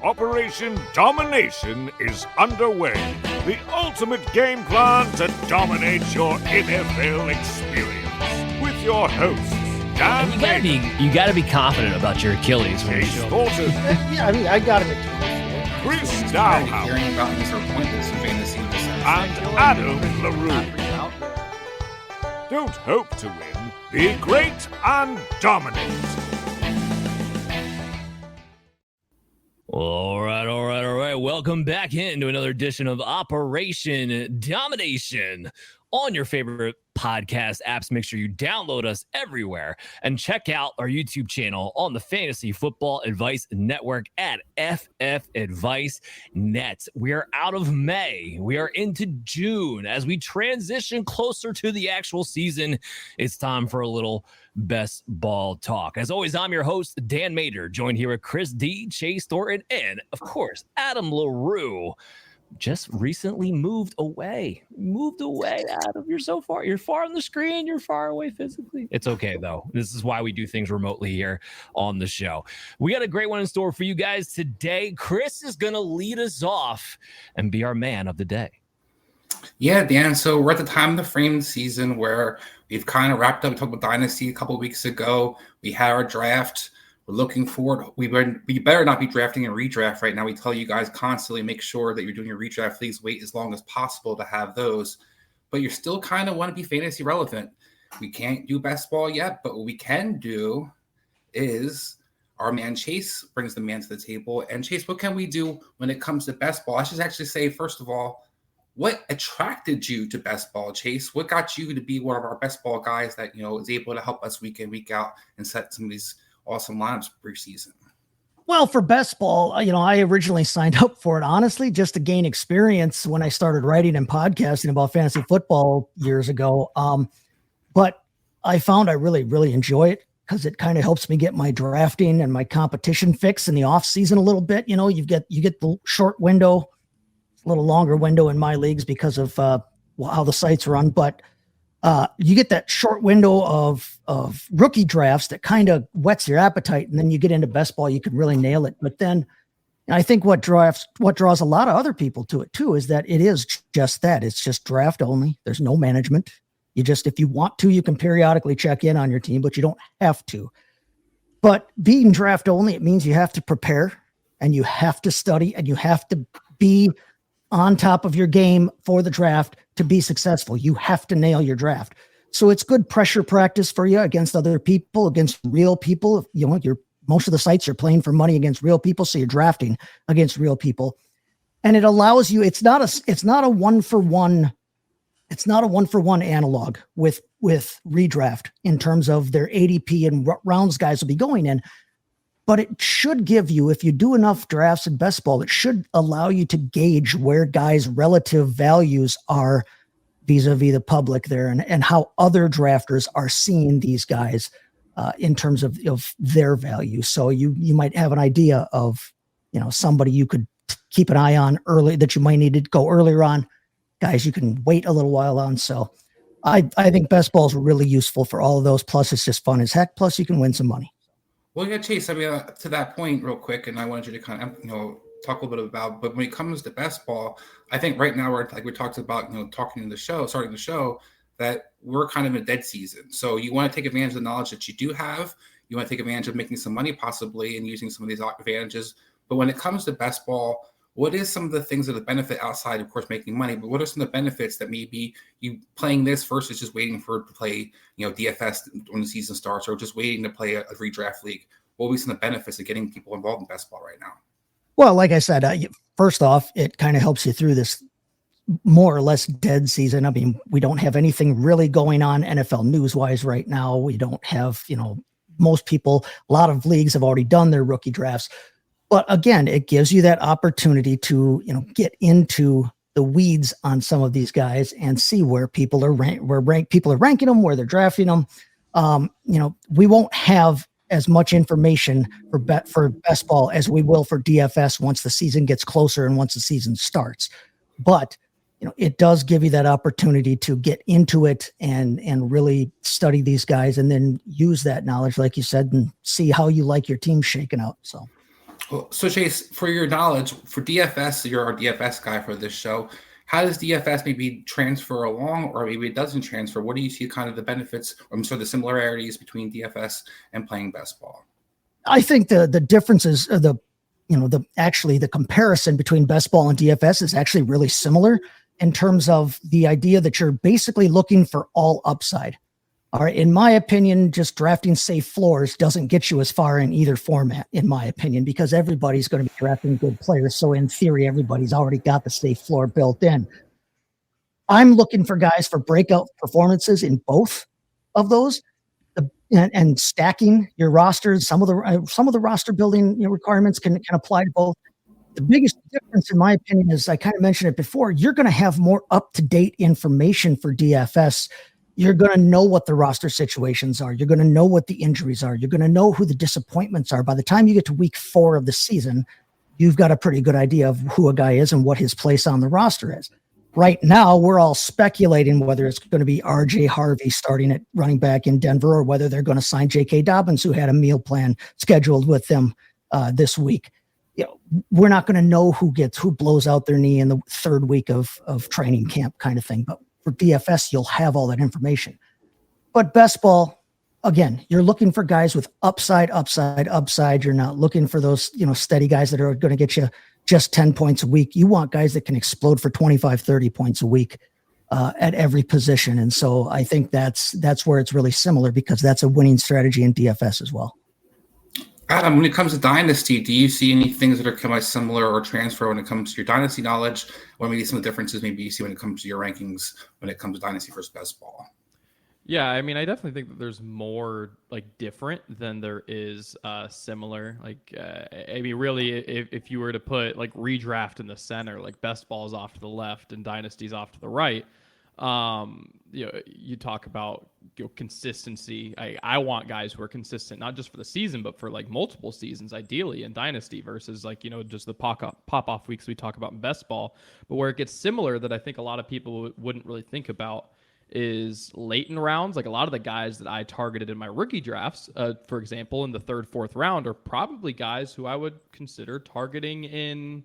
Operation Domination is underway. The ultimate game plan to dominate your NFL experience. With your hosts, Dan you gotta be confident about your Achilles. Chase Thornton. Yeah, I mean, I got it. Chris Dowhouse. Hearing about Mr. Pointless fantasy And Adam LaRue. Don't hope to win. Be great and dominate. All right. Welcome back into another edition of Operation Domination on your favorite podcast apps. Make sure you download us everywhere and check out our YouTube channel on the Fantasy Football Advice Network at FF Advice Net. We are out of May. We are into June. As we transition closer to the actual season, it's time for a little best ball talk. As always, I'm your host, Dan Mader, joined here with Chris D, Chase Thornton, and of course, Adam LaRue. Just recently moved away, Adam. You're far on the screen. You're far away physically. It's okay, though. This is why we do things remotely here on the show. We got a great one in store for you guys today. Chris is going to lead us off and be our man of the day. Yeah, Dan. So we're at the time of the frame season where we've kind of wrapped up. We talked about Dynasty a couple of weeks ago. We had our draft. We're looking forward. We better not be drafting and redraft right now. We tell you guys constantly, make sure that you're doing your redraft leagues. Wait as long as possible to have those. But you still kind of want to be fantasy relevant. We can't do best ball yet, but what we can do is our man Chase brings the man to the table. And Chase, what can we do when it comes to best ball? I should actually say, first of all, what attracted you to best ball, Chase? What got you to be one of our best ball guys that, is able to help us week in, week out and set some of these awesome lineups preseason? Well, for best ball, I originally signed up for it, honestly, just to gain experience when I started writing and podcasting about fantasy football years ago. But I found I really, really enjoy it because it kind of helps me get my drafting and my competition fix in the off season a little bit. You get the short window, a little longer window in my leagues because of how the sites run, but you get that short window of rookie drafts that kind of whets your appetite, and then you get into best ball, you can really nail it. But then I think what draws a lot of other people to it too is that it is just that. It's just draft only. There's no management. If you want to, you can periodically check in on your team, but you don't have to. But being draft only, it means you have to prepare and you have to study and you have to be on top of your game for the draft to be successful. You have to nail your draft. So it's good pressure practice for you against other people, against real people. Most of the sites you're playing for money against real people. So you're drafting against real people. And it allows you, it's not a one for one analog with redraft in terms of their ADP and rounds guys will be going in. But it should give you, if you do enough drafts in best ball, it should allow you to gauge where guys' relative values are vis-a-vis the public there and how other drafters are seeing these guys in terms of their value. So you might have an idea of, somebody you could keep an eye on early that you might need to go earlier on. Guys, you can wait a little while on. So I think best ball is really useful for all of those. Plus, it's just fun as heck. Plus, you can win some money. Well, yeah, Chase, I mean, to that point real quick, and I wanted you to kind of, talk a little bit about, but when it comes to best ball, I think right now we talked about, starting the show, that we're kind of in a dead season. So you want to take advantage of the knowledge that you do have. You want to take advantage of making some money possibly and using some of these advantages. But when it comes to best ball, what is some of the things that the benefit outside, of course, making money, but what are some of the benefits that maybe you playing this versus just waiting for it to play, DFS when the season starts or just waiting to play a redraft league? What will be some of the benefits of getting people involved in best ball right now? Well, like I said, first off, it kind of helps you through this more or less dead season. I mean, we don't have anything really going on NFL news wise right now. We don't have, most people, a lot of leagues have already done their rookie drafts. But again, it gives you that opportunity to, get into the weeds on some of these guys and see where people are people are ranking them, where they're drafting them. We won't have as much information for best ball as we will for DFS once the season gets closer and once the season starts. But it does give you that opportunity to get into it and really study these guys and then use that knowledge, like you said, and see how you like your team shaking out. So. Well, so Chase, for your knowledge, for DFS, you're our DFS guy for this show. How does DFS maybe transfer along, or maybe it doesn't transfer? What do you see kind of the benefits, or I'm sorry, the similarities between DFS and playing best ball? I think the differences, the comparison between best ball and DFS is actually really similar in terms of the idea that you're basically looking for all upside. All right. In my opinion, just drafting safe floors doesn't get you as far in either format, in my opinion, because everybody's going to be drafting good players. So in theory, everybody's already got the safe floor built in. I'm looking for guys for breakout performances in both of those, and stacking your rosters. Some of the roster building requirements can apply to both. The biggest difference, in my opinion, is I kind of mentioned it before. You're going to have more up-to-date information for DFS. You're going to know what the roster situations are. You're going to know what the injuries are. You're going to know who the disappointments are. By the time you get to week 4 of the season, you've got a pretty good idea of who a guy is and what his place on the roster is. Right now, we're all speculating whether it's going to be RJ Harvey starting at running back in Denver, or whether they're going to sign J.K. Dobbins, who had a meal plan scheduled with them this week. We're not going to know who blows out their knee in the 3rd week of training camp, kind of thing. But for DFS, you'll have all that information. But best ball, again, you're looking for guys with upside. You're not looking for those, steady guys that are going to get you just 10 points a week. You want guys that can explode for 25, 30 points a week at every position. And so I think that's where it's really similar, because that's a winning strategy in DFS as well. Adam, when it comes to Dynasty, do you see any things that are kind of similar or transfer when it comes to your Dynasty knowledge, or maybe some of the differences maybe you see when it comes to your rankings when it comes to Dynasty versus best ball? Yeah, I mean, I definitely think that there's more different than there is similar. Really, if you were to put redraft in the center, best ball is off to the left and Dynasty's off to the right. You talk about consistency. I want guys who are consistent, not just for the season, but for multiple seasons, ideally in Dynasty, versus just the pop off weeks we talk about in best ball. But where it gets similar, that I think a lot of people wouldn't really think about, is late in rounds. A lot of the guys that I targeted in my rookie drafts, for example, in the 3rd, 4th round, are probably guys who I would consider targeting in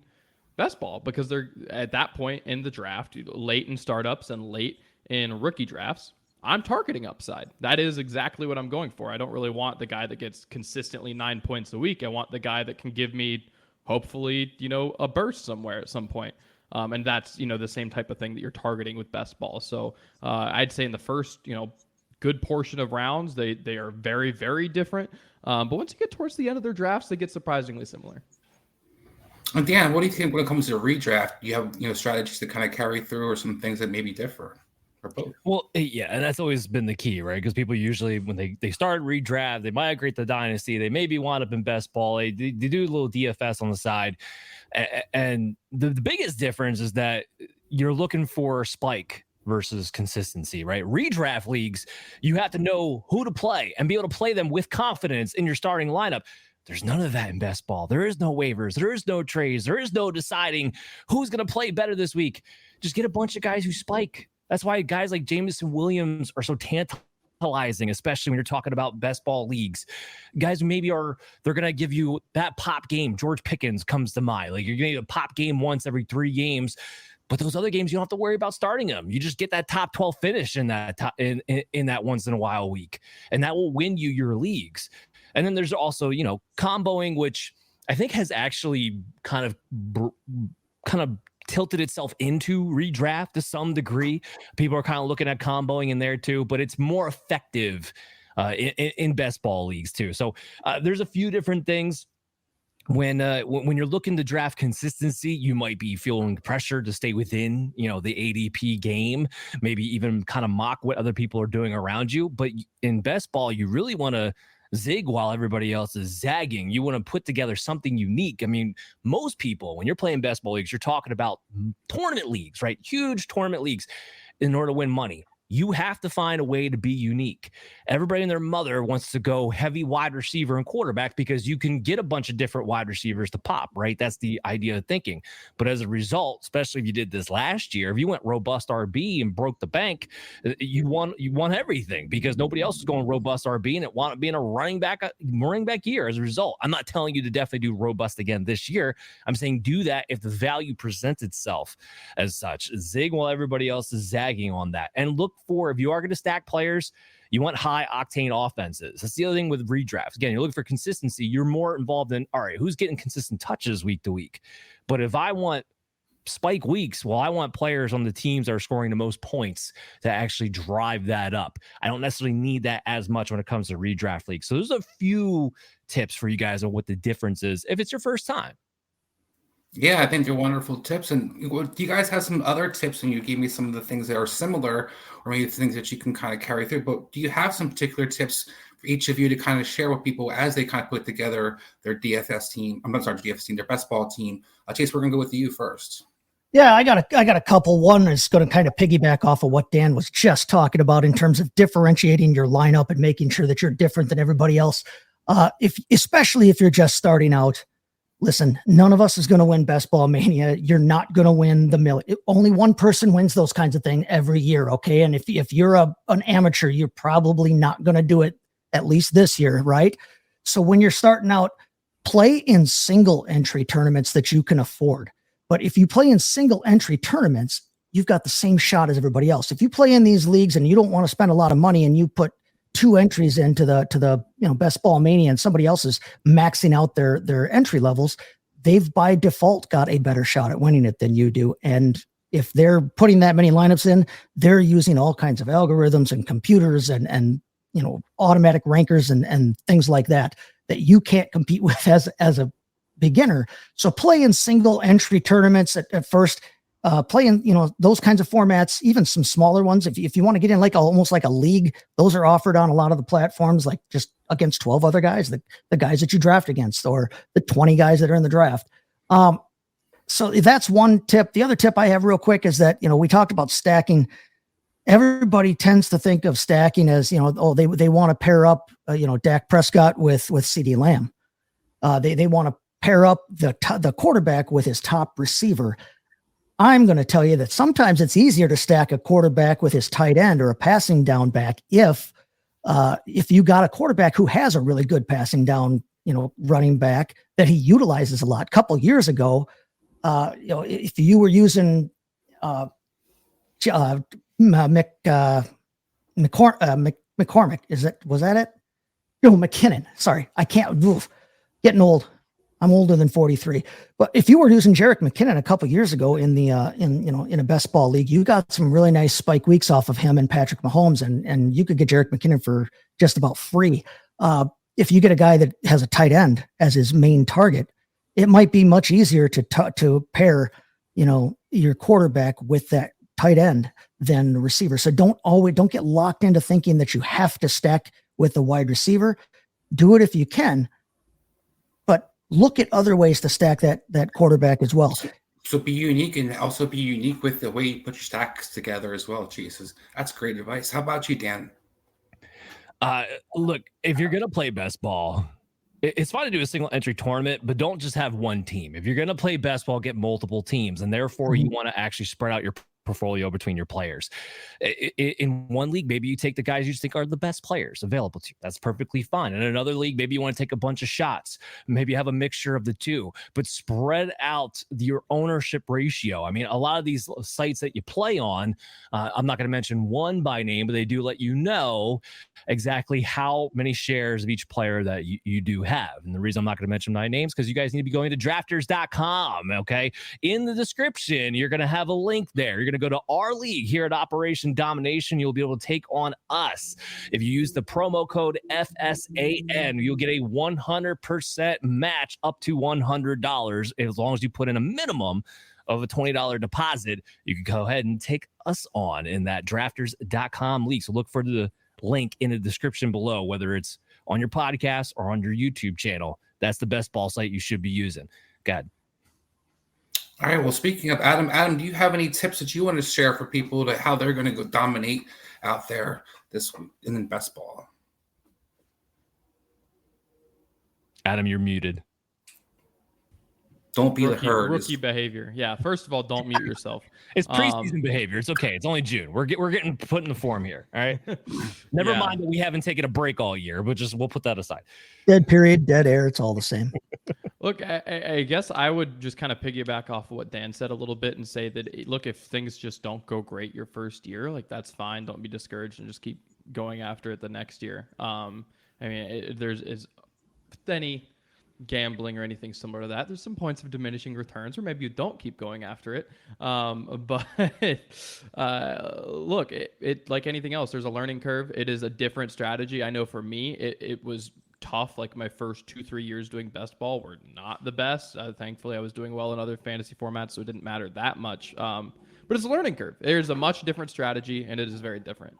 best ball, because they're at that point in the draft, late in startups and late in rookie drafts. I'm targeting upside. That is exactly what I'm going for. I don't really want the guy that gets consistently 9 points a week. I want the guy that can give me, hopefully, a burst somewhere at some point. And that's, the same type of thing that you're targeting with best ball. So I'd say in the first, good portion of rounds, they are very, very different. But once you get towards the end of their drafts, they get surprisingly similar. And Dan, what do you think when it comes to redraft? You have strategies to kind of carry through, or some things that maybe differ? Well, yeah, and that's always been the key, right? Because people usually, when they start redraft, they migrate to Dynasty, they maybe wind up in best ball, they do a little DFS on the side. And the biggest difference is that you're looking for spike versus consistency, right? Redraft leagues, you have to know who to play and be able to play them with confidence in your starting lineup. There's none of that in best ball. There is no waivers. There is no trades. There is no deciding who's going to play better this week. Just get a bunch of guys who spike. That's why guys like Jameson Williams are so tantalizing, especially when you're talking about best ball leagues. Guys who maybe they're going to give you that pop game. George Pickens comes to mind. You're going to get a pop game once every 3 games. But those other games, you don't have to worry about starting them. You just get that top 12 finish in that in that once in a while week. And that will win you your leagues. And then there's also, comboing, which I think has actually kind of tilted itself into redraft to some degree. People are kind of looking at comboing in there too, but it's more effective in best ball leagues too. So there's a few different things. When you're looking to draft consistency, you might be feeling pressure to stay within, the ADP game, maybe even kind of mock what other people are doing around you. But in best ball, you really want to zig while everybody else is zagging. You want to put together something unique. I mean, most people, when you're playing best ball leagues, you're talking about tournament leagues, right? Huge tournament leagues in order to win money. You have to find a way to be unique. Everybody and their mother wants to go heavy wide receiver and quarterback because you can get a bunch of different wide receivers to pop, right? That's the idea of thinking. But as a result, especially if you did this last year, if you went robust RB and broke the bank, you won everything because nobody else is going robust RB and it wound up being a running back year as a result. I'm not telling you to definitely do robust again this year. I'm saying do that if the value presents itself as such. Zig while everybody else is zagging on that. And look for, if you are going to stack players, you want high octane offenses. That's the other thing with redrafts. Again, you're looking for consistency. You're more involved in, all right, who's getting consistent touches week to week? But if I want spike weeks, well, I want players on the teams that are scoring the most points to actually drive that up. I don't necessarily need that as much when it comes to redraft leagues. So there's a few tips for you guys on what the difference is if it's your first time. Yeah, I think they're wonderful tips. And do you guys have some other tips? And you gave me some of the things that are similar, or maybe things that you can kind of carry through. But do you have some particular tips for each of you to kind of share with people as they kind of put together their DFS team? I'm sorry, DFS team, their best ball team. Chase, we're going to go with you first. Yeah, I got a couple. One is going to kind of piggyback off of what Dan was just talking about in terms of differentiating your lineup and making sure that you're different than everybody else. Especially if you're just starting out. Listen, none of us is going to win Best Ball Mania. You're not going to win the million. Only one person wins those kinds of things every year, okay? And if you're an amateur, you're probably not going to do it at least this year, right? So when you're starting out, play in single entry tournaments that you can afford. But if you play in single entry tournaments, you've got the same shot as everybody else. If you play in these leagues and you don't want to spend a lot of money and you put 2 entries into the Best Ball Mania and somebody else is maxing out their entry levels, they've by default got a better shot at winning it than you do. And if they're putting that many lineups in, they're using all kinds of algorithms and computers and automatic rankers and things like that you can't compete with as a beginner. So play in single entry tournaments at first. Play in, those kinds of formats, even some smaller ones. If you want to get in almost like a league, those are offered on a lot of the platforms, like just against 12 other guys, the guys that you draft against, or the 20 guys that are in the draft. So that's one tip. The other tip I have real quick is that, we talked about stacking. Everybody tends to think of stacking as, they want to pair up, Dak Prescott with CeeDee Lamb. They want to pair up the quarterback with his top receiver. I'm going to tell you that sometimes it's easier to stack a quarterback with his tight end or a passing down back if you got a quarterback who has a really good passing down, running back that he utilizes a lot. A couple years ago, if you were using McCormick, was that it? No, McKinnon. Sorry, I can't. Getting old. I'm older than 43. But if you were using Jerick McKinnon a couple years ago in a best ball league, you got some really nice spike weeks off of him and Patrick Mahomes, and you could get Jerick McKinnon for just about free. If you get a guy that has a tight end as his main target, it might be much easier to pair, your quarterback with that tight end than the receiver. So don't get locked into thinking that you have to stack with the wide receiver. Do it if you can. Look at other ways to stack that quarterback as well. So be unique, and also be unique with the way you put your stacks together as well. Jesus, that's great advice. How about you, Dan? Look, if you're going to play best ball, it's fine to do a single entry tournament, but don't just have one team. If you're going to play best ball, get multiple teams, and therefore you want to actually spread out your portfolio between your players. In one league, maybe you take the guys you think are the best players available to you. That's perfectly fine. In another league, maybe you want to take a bunch of shots. Maybe you have a mixture of the two, but spread out your ownership ratio. I mean, a lot of these sites that you play on, I'm not going to mention one by name, but they do let you know exactly how many shares of each player that you do have. And the reason I'm not going to mention my names, because you guys need to be going to drafters.com. Okay. In the description, you're going to have a link there. You're going to go to our league here at Operation Domination. You'll be able to take on us. If you use the promo code FSAN, you'll get a 100% match up to $100. As long as you put in a minimum of a $20 deposit, you can go ahead and take us on in that drafters.com league. So look for the link in the description below, whether it's on your podcast or on your YouTube channel. That's the best ball site you should be using. God. All right. Well, speaking of Adam, do you have any tips that you want to share for people to how they're going to go dominate out there this week in best ball? Adam, you're muted. Don't be the herd. Rookie behavior. Yeah. First of all, don't mute yourself. It's preseason behavior. It's okay. It's only June. We're getting put in the form here. All right. Never mind that we haven't taken a break all year, but we'll put that aside. Dead period, dead air. It's all the same. Look, I guess I would just kind of piggyback off of what Dan said a little bit and say that, look, if things just don't go great your first year, like that's fine. Don't be discouraged and just keep going after it the next year. I mean, there's any gambling or anything similar to that. There's some points of diminishing returns, or maybe you don't keep going after it. But look, it like anything else, there's a learning curve. It is a different strategy. I know for me, it was tough. Like my first 2-3 years doing best ball were not the best. Thankfully, I was doing well in other fantasy formats, so it didn't matter that much. But it's a learning curve. There's a much different strategy, and it is very different.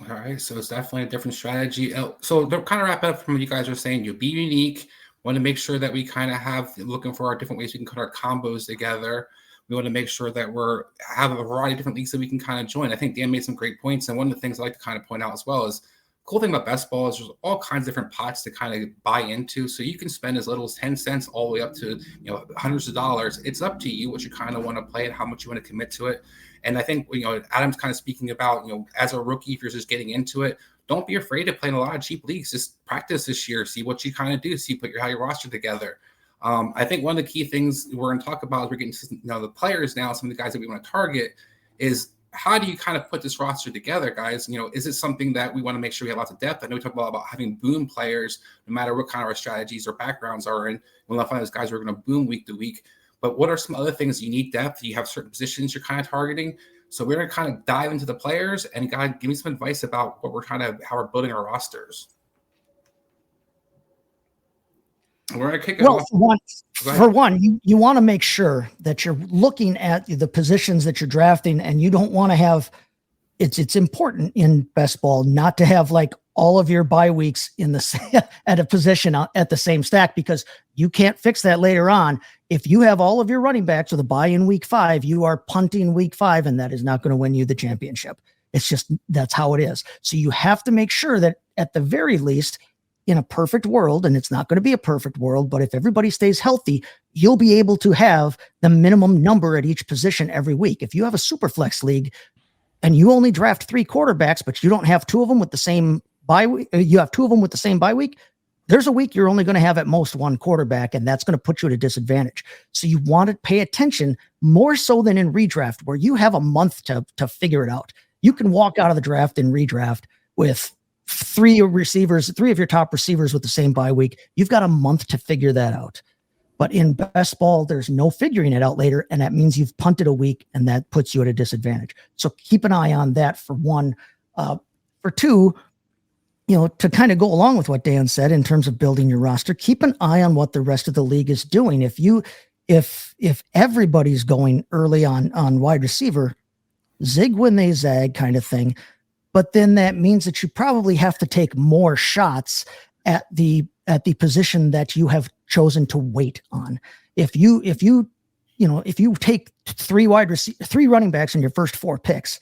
All right, so it's definitely a different strategy. So to kind of wrap it up from what you guys are saying, you be unique. Want to make sure that we kind of have looking for our different ways we can put our combos together. We want to make sure that have a variety of different leagues that we can kind of join. I think Dan made some great points, and one of the things I like to kind of point out as well is cool thing about best ball is there's all kinds of different pots to kind of buy into. So you can spend as little as 10 cents all the way up to hundreds of dollars. It's up to you what you kind of want to play and how much you want to commit to it. And I think Adam's kind of speaking about as a rookie, if you're just getting into it, don't be afraid to play in a lot of cheap leagues. Just practice this year, see what you kind of do, how your roster together. I think one of the key things we're going to talk about as we're getting to the players now, some of the guys that we want to target is how do you kind of put this roster together, guys? Is it something that we want to make sure we have lots of depth? I know we talk about having boom players, no matter what kind of our strategies or backgrounds are in. We'll not find those guys who are going to boom week to week. But what are some other things you need depth? You have certain positions you're kind of targeting. So we're going to kind of dive into the players and give me some advice about how we're building our rosters. We're going to kick it off. For one, you want to make sure that you're looking at the positions that you're drafting, and you don't want to have it's important in best ball not to have like all of your bye weeks in the at a position at the same stack, because you can't fix that later on. If you have all of your running backs with a bye in week 5, you are punting week 5, and that is not going to win you the championship. It's just, that's how it is. So you have to make sure that at the very least, in a perfect world, and it's not going to be a perfect world, but if everybody stays healthy, you'll be able to have the minimum number at each position every week. If you have a super flex league and you only draft 3 quarterbacks, but you don't have 2 of them with the same bye week, you have 2 of them with the same bye week, there's a week you're only going to have at most 1 quarterback, and that's going to put you at a disadvantage. So you want to pay attention more so than in redraft, where you have a month to figure it out. You can walk out of the draft and redraft with 3 of your top receivers with the same bye week. You've got a month to figure that out. But in best ball, there's no figuring it out later, and that means you've punted a week, and that puts you at a disadvantage. So keep an eye on that for one. For two, to kind of go along with what Dan said in terms of building your roster, keep an eye on what the rest of the league is doing. If everybody's going early on wide receiver, zig when they zag kind of thing, but then that means that you probably have to take more shots at the position that you have chosen to wait on. If you take 3 running backs in your first 4 picks,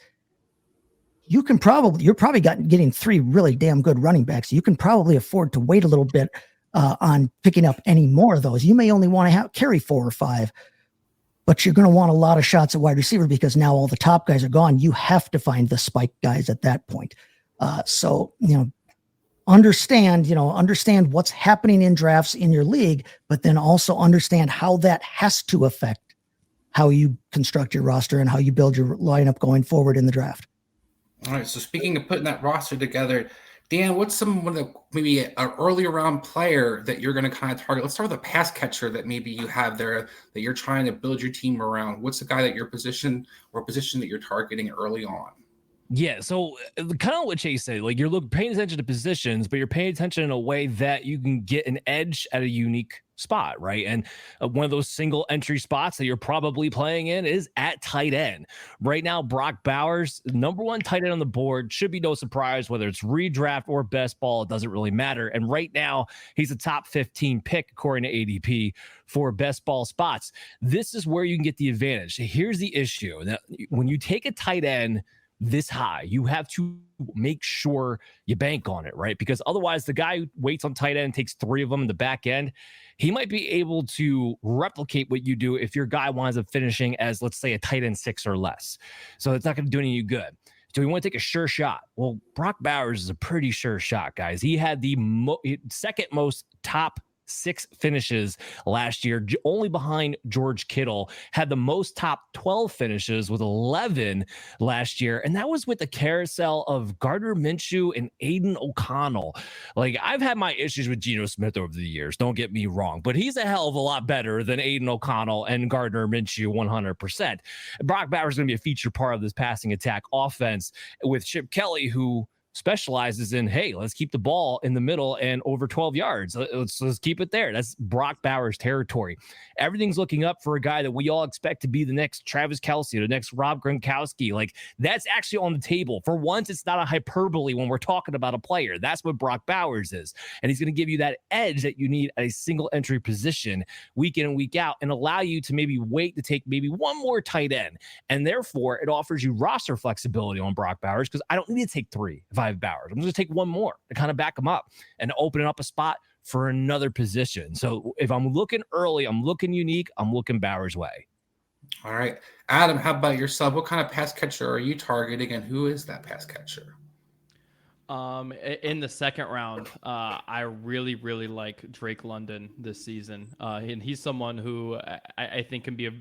you're probably getting 3 really damn good running backs. You can probably afford to wait a little bit on picking up any more of those. You may only want to carry 4 or 5, but you're going to want a lot of shots at wide receiver because now all the top guys are gone. You have to find the spike guys at that point. So understand what's happening in drafts in your league, but then also understand how that has to affect how you construct your roster and how you build your lineup going forward in the draft. All right. So speaking of putting that roster together, Dan, what's maybe an early round player that you're going to kind of target? Let's start with a pass catcher that maybe you have there that you're trying to build your team around. What's the guy that your position that you're targeting early on? Yeah, so kind of what Chase said, like you're paying attention to positions, but you're paying attention in a way that you can get an edge at a unique spot, right? And one of those single entry spots that you're probably playing in is at tight end. Right now, Brock Bowers, number one tight end on the board, should be no surprise whether it's redraft or best ball, it doesn't really matter. And right now, he's a top 15 pick according to ADP for best ball spots. This is where you can get the advantage. Here's the issue. That when you take a tight end this high, you have to make sure you bank on it, right? Because otherwise the guy who waits on tight end, takes 3 of them in the back end, he might be able to replicate what you do if your guy winds up finishing as, let's say, a tight end 6 or less. So it's not going to do any good. Do we want to take a sure shot? Well, Brock Bowers is a pretty sure shot, guys. He had the second most top 6 finishes last year, only behind George Kittle, had the most top 12 finishes with 11 last year. And that was with the carousel of Gardner Minshew and Aiden O'Connell. Like, I've had my issues with Geno Smith over the years, don't get me wrong, but he's a hell of a lot better than Aiden O'Connell and Gardner Minshew 100%. Brock Bowers is going to be a feature part of this passing attack offense with Chip Kelly, who specializes in, hey, let's keep the ball in the middle and over 12 yards. Let's keep it there. That's Brock Bowers territory. Everything's looking up for a guy that we all expect to be the next Travis Kelce, the next Rob Gronkowski. Like, that's actually on the table. For once, it's not a hyperbole when we're talking about a player. That's what Brock Bowers is. And he's going to give you that edge that you need at a single entry position week in and week out, and allow you to maybe wait to take maybe one more tight end. And therefore, it offers you roster flexibility on Brock Bowers, because I don't need to take 3 if I have Bowers. I'm going to take one more to kind of back him up and open up a spot for another position. So if I'm looking early, I'm looking unique, I'm looking Bowers' way. All right. Adam, how about yourself? What kind of pass catcher are you targeting, and who is that pass catcher? In the second round, I really, really like Drake London this season. And he's someone who I think can be a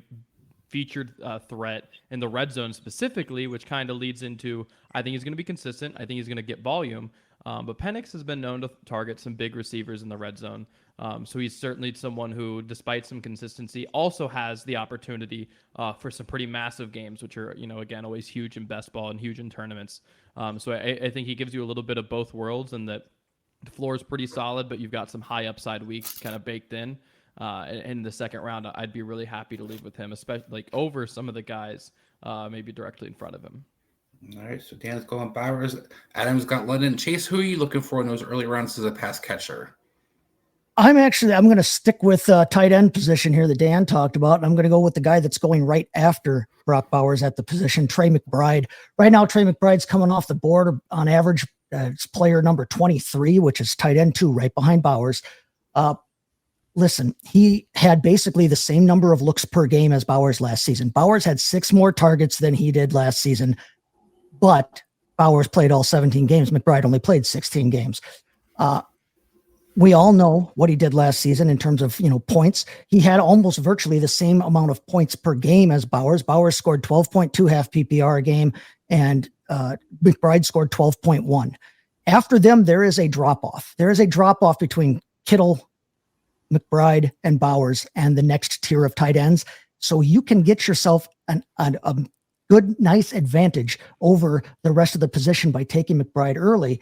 featured threat in the red zone specifically, which kind of leads into, I think he's going to be consistent. I think he's going to get volume. But Penix has been known to target some big receivers in the red zone. So he's certainly someone who, despite some consistency, also has the opportunity for some pretty massive games, which are, again, always huge in best ball and huge in tournaments. So I think he gives you a little bit of both worlds, and that the floor is pretty solid, but you've got some high upside weeks kind of baked in. In the second round, I'd be really happy to leave with him, especially like over some of the guys maybe directly in front of him. All right, so Dan's going Bowers. Adam's got London. Chase, who are you looking for in those early rounds as a pass catcher? I'm going to stick with tight end position here that Dan talked about. And I'm going to go with the guy that's going right after Brock Bowers at the position, Trey McBride. Right now, Trey McBride's coming off the board on average. It's player number 23, which is tight end 2, right behind Bowers. Listen, he had basically the same number of looks per game as Bowers last season. Bowers had 6 more targets than he did last season, but Bowers played all 17 games. McBride only played 16 games. We all know what he did last season in terms of, points. He had almost virtually the same amount of points per game as Bowers. Bowers scored 12.2 half PPR a game, and McBride scored 12.1. After them, there is a drop-off. There is a drop-off between Kittle, McBride, and Bowers and the next tier of tight ends. So you can get yourself a good, nice advantage over the rest of the position by taking McBride early.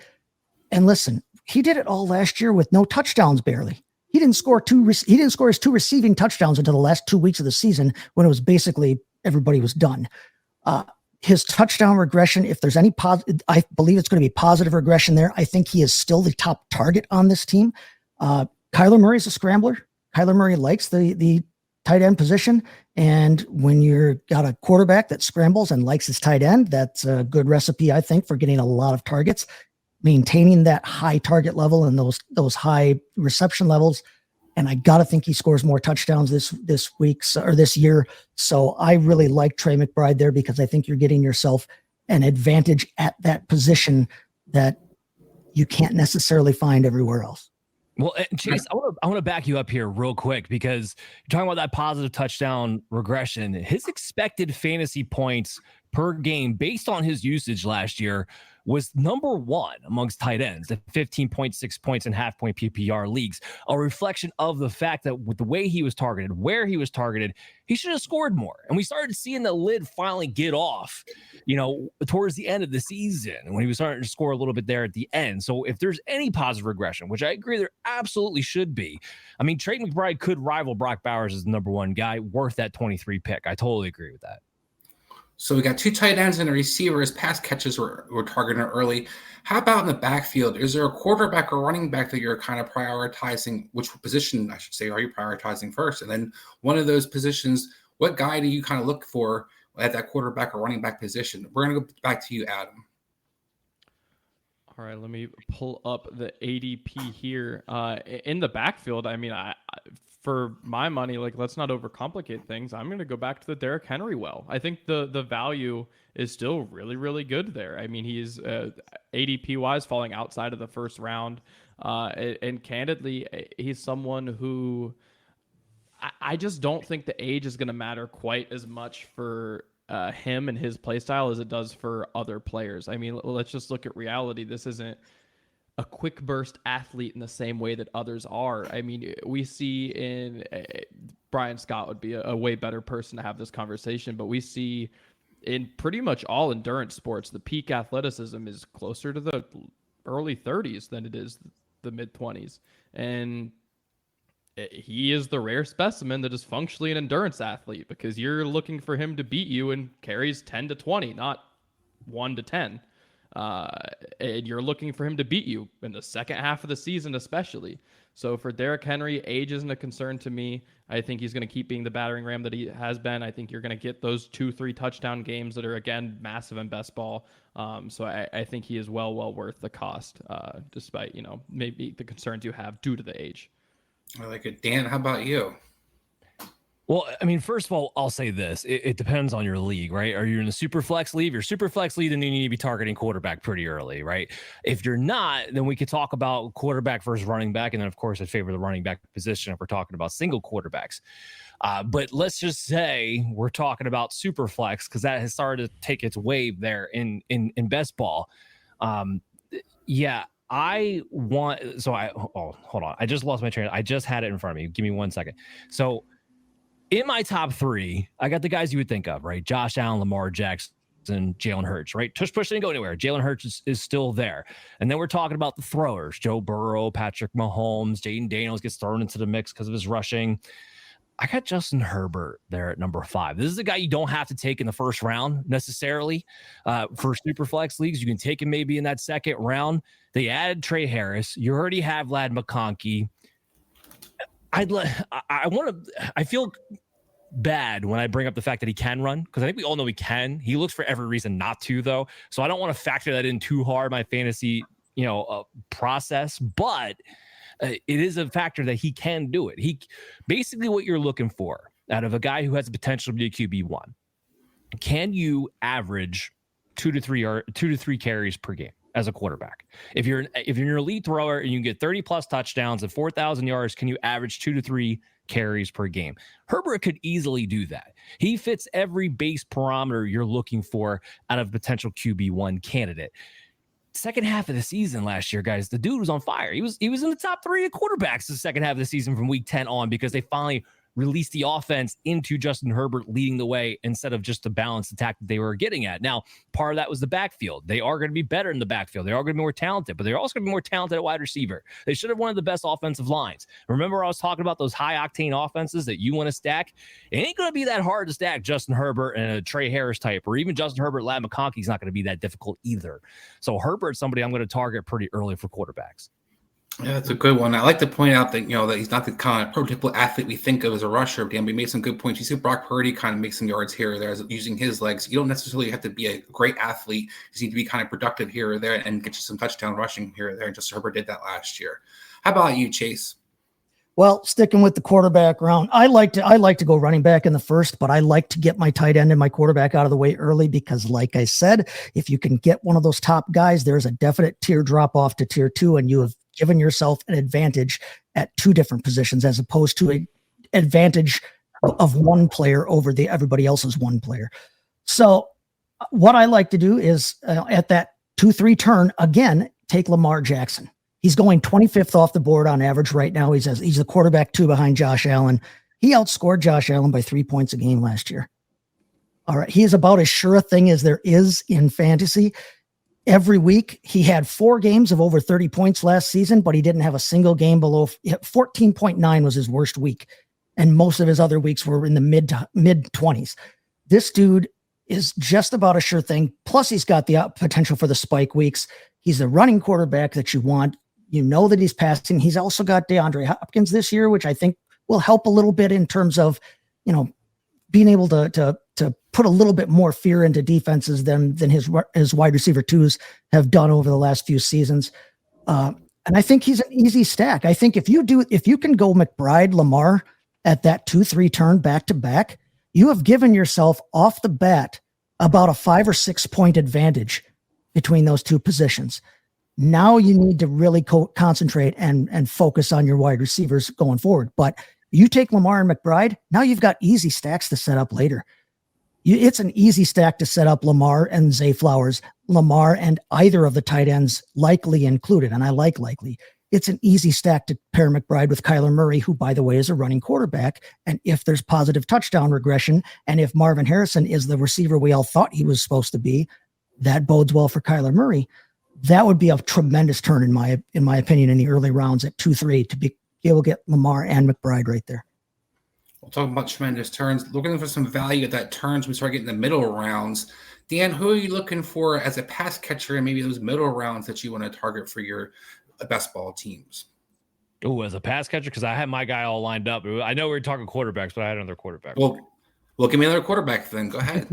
And listen, he did it all last year with no touchdowns, barely. He didn't score his 2 receiving touchdowns until the last 2 weeks of the season, when it was basically everybody was done. His touchdown regression, if there's any I believe it's going to be positive regression there. I think he is still the top target on this team. Kyler Murray's a scrambler. Kyler Murray likes the tight end position. And when you're got a quarterback that scrambles and likes his tight end, that's a good recipe, I think, for getting a lot of targets. Maintaining that high target level and those high reception levels. And I got to think he scores more touchdowns this week or this year. So I really like Trey McBride there, because I think you're getting yourself an advantage at that position that you can't necessarily find everywhere else. Well, Chase, I want to back you up here real quick, because you're talking about that positive touchdown regression. His expected fantasy points per game based on his usage last year was number one amongst tight ends at 15.6 points in half-point PPR leagues, a reflection of the fact that with the way he was targeted, where he was targeted, he should have scored more. And we started seeing the lid finally get off, towards the end of the season when he was starting to score a little bit there at the end. So if there's any positive regression, which I agree there absolutely should be, I mean, Trey McBride could rival Brock Bowers as the number one guy worth that 23 pick. I totally agree with that. So we got 2 tight ends and a receiver as pass catches were targeted early. How about in the backfield? Is there a quarterback or running back that you're kind of prioritizing? Which position, I should say, are you prioritizing first? And then one of those positions, what guy do you kind of look for at that quarterback or running back position? We're going to go back to you, Adam. All right, let me pull up the ADP here. In the backfield, I mean, I for my money, like, let's not overcomplicate things. I'm going to go back to the Derrick Henry well. I think the value is still really, really good there. I mean, he's ADP-wise falling outside of the first round. And candidly, he's someone who I just don't think the age is going to matter quite as much for him and his play style as it does for other players. I mean, let's just look at reality. This isn't a quick burst athlete in the same way that others are. I mean, we see in Brian Scott would be a way better person to have this conversation, but we see in pretty much all endurance sports, the peak athleticism is closer to the early 30s than it is the mid 20s. And he is the rare specimen that is functionally an endurance athlete, because you're looking for him to beat you in carries 10 to 20, not 1 to 10. And you're looking for him to beat you in the second half of the season, especially. So for Derrick Henry, age isn't a concern to me. I think he's going to keep being the battering ram that he has been. I think you're going to get those 2-3 touchdown games that are, again, massive in best ball. So I think he is well worth the cost, despite, maybe the concerns you have due to the age. I like it. Dan, how about you? Well, I mean, first of all, I'll say this. It depends on your league, right? Are you in a super flex league? If you're super flex league, then you need to be targeting quarterback pretty early, right? If you're not, then we could talk about quarterback versus running back. And then, of course, I favor the running back position if we're talking about single quarterbacks. But let's just say we're talking about super flex, because that has started to take its wave there in best ball. Hold on. I just lost my train. I just had it in front of me. Give me 1 second. So in my top 3, I got the guys you would think of, right? Josh Allen, Lamar Jackson, Jalen Hurts, right? Tush push didn't go anywhere. Jalen Hurts is still there. And then we're talking about the throwers, Joe Burrow, Patrick Mahomes, Jaden Daniels gets thrown into the mix because of his rushing. I got Justin Herbert there at number 5. This is a guy you don't have to take in the first round necessarily. For super flex leagues, you can take him maybe in that second round. They added Trey Harris. You already have Lad McConkey. I feel bad when I bring up the fact that he can run, because I think we all know he can. He looks for every reason not to, though. So I don't want to factor that in too hard, my fantasy, process. But it is a factor that he can do it. He basically what you're looking for out of a guy who has the potential to be a QB1. Can you average 2 to 3 carries per game as a quarterback? If you're an elite thrower and you can get 30 plus touchdowns and 4,000 yards, can you average 2 to 3 carries per game? Herbert could easily do that. He fits every base parameter you're looking for out of potential QB1 candidate. Second half of the season last year, guys, the dude was on fire. He was in the top 3 of quarterbacks the second half of the season from week 10 on, because they finally release the offense into Justin Herbert leading the way instead of just the balanced attack that they were getting at. Now, part of that was the backfield. They are going to be better in the backfield. They are going to be more talented, but they're also going to be more talented at wide receiver. They should have one of the best offensive lines. Remember, I was talking about those high-octane offenses that you want to stack? It ain't going to be that hard to stack Justin Herbert and a Trey Harris type, or even Justin Herbert, Lad McConkey's not going to be that difficult either. So Herbert's somebody I'm going to target pretty early for quarterbacks. Yeah, that's a good one. I like to point out that, that he's not the kind of prototypical athlete we think of as a rusher. Dan, we made some good points. You see Brock Purdy kind of make some yards here or there using his legs. You don't necessarily have to be a great athlete. You just need to be kind of productive here or there and get you some touchdown rushing here or there. And just Herbert did that last year. How about you, Chase? Well, sticking with the quarterback round, I like to go running back in the first, but I like to get my tight end and my quarterback out of the way early, because like I said, if you can get one of those top guys, there's a definite tier drop off to tier 2, and you have given yourself an advantage at 2 different positions as opposed to an advantage of one player over everybody else's one player. So what I like to do is at that 2-3 turn, again, take Lamar Jackson. He's going 25th off the board on average right now. He's the quarterback 2 behind Josh Allen. He outscored Josh Allen by 3 points a game last year. All right. He is about as sure a thing as there is in fantasy. Every week, he had 4 games of over 30 points last season, but he didn't have a single game below 14.9 was his worst week. And most of his other weeks were in the mid 20s. This dude is just about a sure thing. Plus, he's got the potential for the spike weeks. He's the running quarterback that you want. You know that he's passing. He's also got DeAndre Hopkins this year, which I think will help a little bit in terms of, being able to put a little bit more fear into defenses than his wide receiver 2s have done over the last few seasons. And I think he's an easy stack. I think if you can go McBride, Lamar at that 2-3 turn back to back, you have given yourself off the bat about a 5 or 6 point advantage between those two positions. Now you need to really concentrate and focus on your wide receivers going forward. But you take Lamar and McBride, now you've got easy stacks to set up later. It's an easy stack to set up Lamar and Zay Flowers, Lamar and either of the tight ends likely included, and I like likely. It's an easy stack to pair McBride with Kyler Murray, who, by the way, is a running quarterback. And if there's positive touchdown regression, and if Marvin Harrison is the receiver we all thought he was supposed to be, that bodes well for Kyler Murray. That would be a tremendous turn, in my opinion, in the early rounds at 2-3 to be able to get Lamar and McBride right there. We'll talk about tremendous turns. Looking for some value at that turns. We start getting the middle rounds. Dan, who are you looking for as a pass catcher and maybe those middle rounds that you want to target for your best ball teams? Oh, as a pass catcher, because I had my guy all lined up. I know we were talking quarterbacks, but I had another quarterback. Well, give me another quarterback then. Go ahead.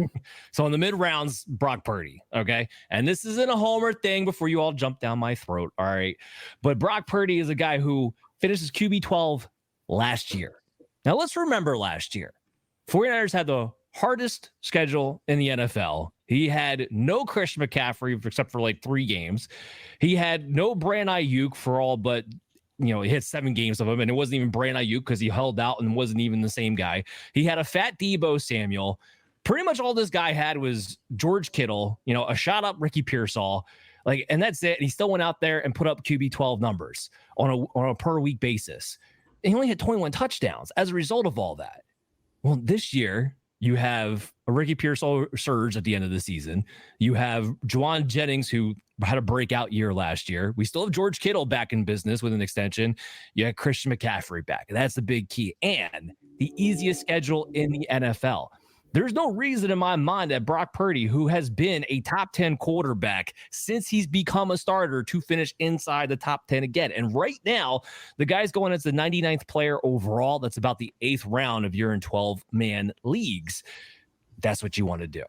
So in the mid rounds, Brock Purdy. Okay. And this isn't a homer thing before you all jump down my throat. All right. But Brock Purdy is a guy who finishes QB 12 last year. Now let's remember last year, 49ers had the hardest schedule in the NFL. He had no Christian McCaffrey except for like 3 games. He had no Brandon Aiyuk for all but, he hit 7 games of him, and it wasn't even Brandon Aiyuk because he held out and wasn't even the same guy. He had a fat Deebo Samuel. Pretty much all this guy had was George Kittle, a shot up Ricky Pearsall, and that's it. And he still went out there and put up QB 12 numbers on a per week basis. And he only had 21 touchdowns as a result of all that. Well, this year you have a Ricky Pearsall surge at the end of the season. You have Juwan Jennings, who had a breakout year last year. We still have George Kittle back in business with an extension. You have Christian McCaffrey back. That's the big key. And the easiest schedule in the NFL. There's no reason in my mind that Brock Purdy, who has been a top 10 quarterback since he's become a starter, to finish inside the top 10 again. And right now, the guy's going as the 99th player overall. That's about the 8th round of your 12-man leagues. That's what you want to do.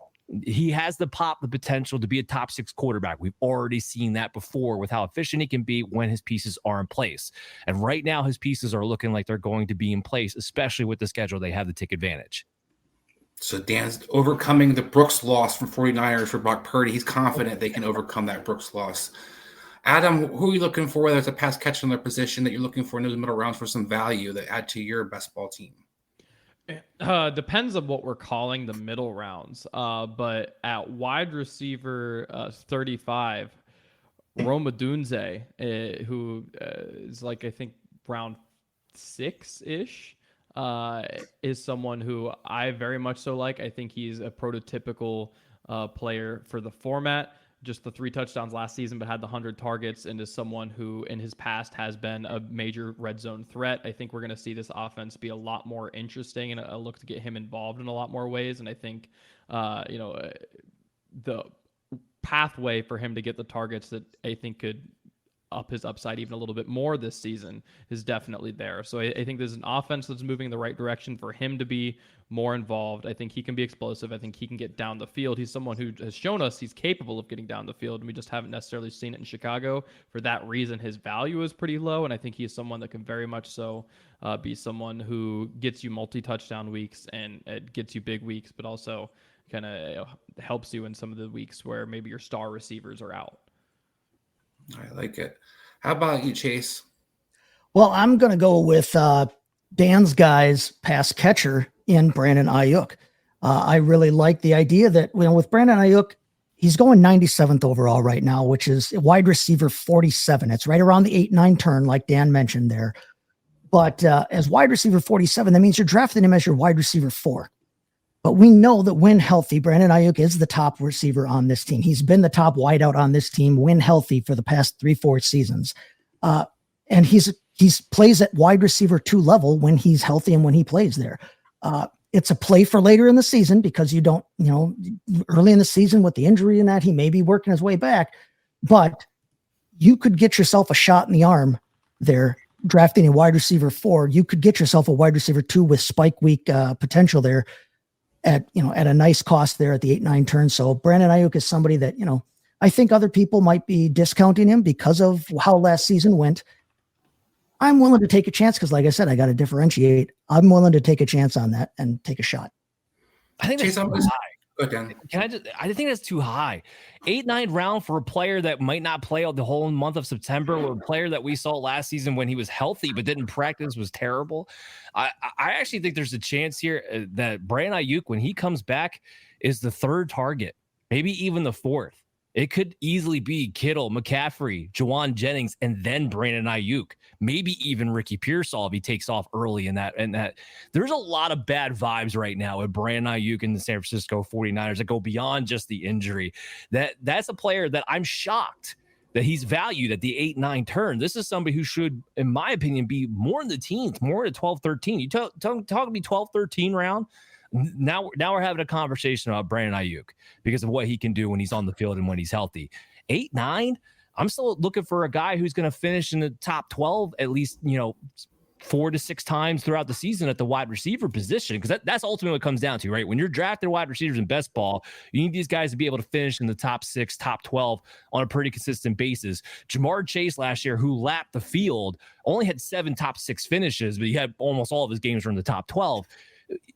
He has the potential to be a top 6 quarterback. We've already seen that before with how efficient he can be when his pieces are in place. And right now, his pieces are looking like they're going to be in place, especially with the schedule they have to take advantage. So Dan's overcoming the Brooks loss from 49ers for Brock Purdy. He's confident they can overcome that Brooks loss. Adam, who are you looking for, whether it's a pass catcher in their position that you're looking for in those middle rounds for some value that add to your best ball team? Depends on what we're calling the middle rounds. But at wide receiver 35, Rome Odunze, who is I think round 6-ish, is someone who I very much so like. I think he's a prototypical player for the format. Just the 3 touchdowns last season, but had the 100 targets, and is someone who in his past has been a major red zone threat. I think we're going to see this offense be a lot more interesting, and a look to get him involved in a lot more ways. And I think, the pathway for him to get the targets that I think could up his upside even a little bit more this season is definitely there. So I think there's an offense that's moving in the right direction for him to be more involved. I think he can be explosive. I think he can get down the field. He's someone who has shown us he's capable of getting down the field, and we just haven't necessarily seen it in Chicago. For that reason, his value is pretty low, and I think he's someone that can very much so be someone who gets you multi-touchdown weeks and it gets you big weeks, but also kind of helps you in some of the weeks where maybe your star receivers are out. I like it. How about you, Chase? Well, I'm going to go with Dan's guy's pass catcher in Brandon Aiyuk. I really like the idea that, with Brandon Aiyuk, He's going 97th overall right now, which is wide receiver 47. It's right around the 8-9 turn, like Dan mentioned there. But as wide receiver 47, that means you're drafting him as your wide receiver 4. But we know that when healthy, Brandon Aiyuk is the top receiver on this team. He's been the top wideout on this team when healthy for the past 3-4 seasons. And he's plays at wide receiver 2 level when he's healthy and when he plays there. It's a play for later in the season because you don't, early in the season with the injury and that, he may be working his way back, but you could get yourself a shot in the arm there drafting a wide receiver 4. You could get yourself a wide receiver 2 with spike week potential there at a nice cost there at the 8-9 turn. So Brandon Aiyuk is somebody that, I think other people might be discounting him because of how last season went. I'm willing to take a chance because, like I said, I got to differentiate. I'm willing to take a chance on that and take a shot. I think that's too high. Dan. I think that's too high. 8-9 round for a player that might not play out the whole month of September, or a player that we saw last season when he was healthy but didn't practice was terrible. I actually think there's a chance here that Brandon Aiyuk, when he comes back, is the 3rd target, maybe even the 4th. It could easily be Kittle, McCaffrey, Juwan Jennings, and then Brandon Aiyuk. Maybe even Ricky Pearsall if he takes off early in that. And that there's a lot of bad vibes right now with Brandon Aiyuk and the San Francisco 49ers that go beyond just the injury. That's a player that I'm shocked that he's valued at the 8-9 turn. This is somebody who should, in my opinion, be more in the teens, more at 12-13. You talk to me 12-13 round. Now we're having a conversation about Brandon Aiyuk because of what he can do when he's on the field and when he's healthy. 8-9, I'm still looking for a guy who's going to finish in the top 12 at least, 4 to 6 times throughout the season at the wide receiver position, because that's ultimately what it comes down to, right? When you're drafting wide receivers in best ball, you need these guys to be able to finish in the top 6, top 12 on a pretty consistent basis. Jamar Chase last year, who lapped the field, only had 7 top 6 finishes, but he had almost all of his games were in the top 12.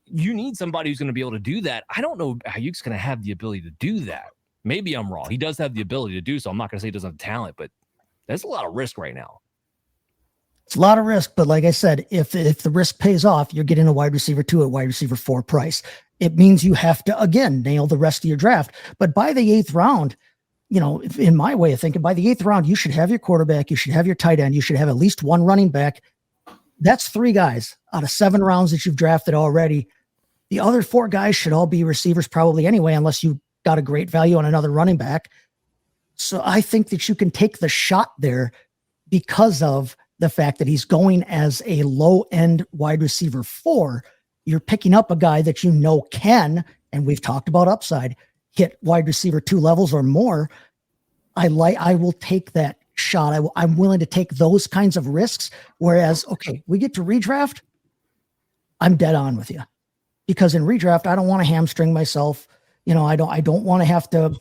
You need somebody who's going to be able to do that. I don't know how Aiyuk's going to have the ability to do that. Maybe I'm wrong. He does have the ability to do so. I'm not going to say he doesn't have talent, but that's a lot of risk right now. It's a lot of risk, but like I said, if the risk pays off, you're getting a wide receiver 2 at wide receiver 4 price. It means you have to, again, nail the rest of your draft. But by the 8th round, in my way of thinking, by the 8th round, you should have your quarterback, you should have your tight end, you should have at least one running back. That's 3 guys out of 7 rounds that you've drafted already. The other 4 guys should all be receivers probably anyway, unless you got a great value on another running back. So I think that you can take the shot there because of the fact that he's going as a low-end wide receiver 4. You're picking up a guy that can, and we've talked about upside, hit wide receiver 2 levels or more. I will take that shot. I'm willing to take those kinds of risks. Whereas, okay, we get to redraft, I'm dead on with you, because in redraft, I don't want to hamstring myself. I don't want to have to,